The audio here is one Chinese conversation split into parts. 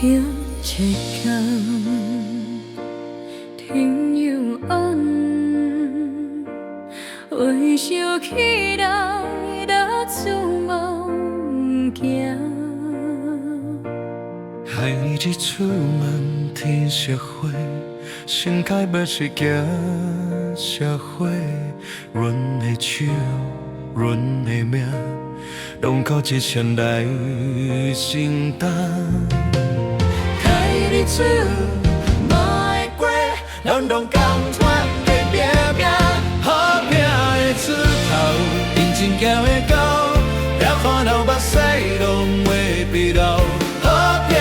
有一天，天又暗，回想起来，咱自梦行。海一出门天色灰，心开要是行社会，阮的手，阮的命，拢靠一双来承担。开日子嘛会过，咱拢共款在拼拼，好拼的出头，认真行的到，也看头目屎拢会闭流。好拼的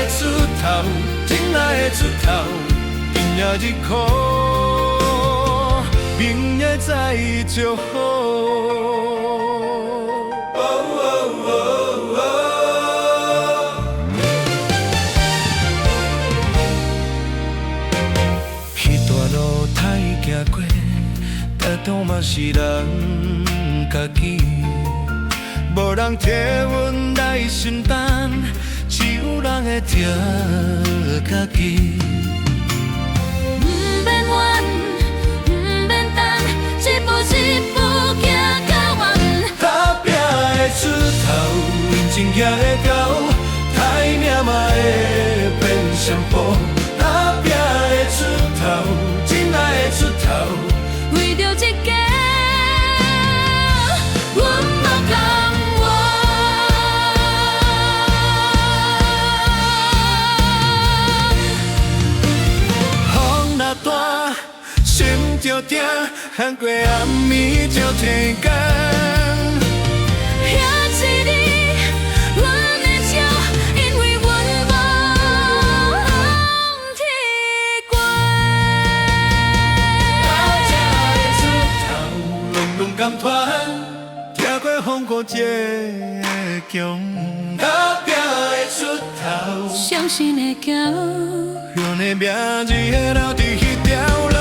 出头，真爱的出头，今夜日苦，明夜再祝福。彼段路太行过，大多嘛是人家己，无人替阮来承担。只有人会着家己。不免怨，不免等，一步一步行到完。打拼的出头，认真行的到，歹命嘛会变相簿。打拼的出头，真爱的出头，为着一家，阮无甘愿。风若大，心就痛，喊过暗暝就天光。遐是你，阮的笑，因为阮无体过。打拼的出头，拢拢甘传，听过风雨这个强。打拼的出头，相信会行。用的名字会留伫迄条路。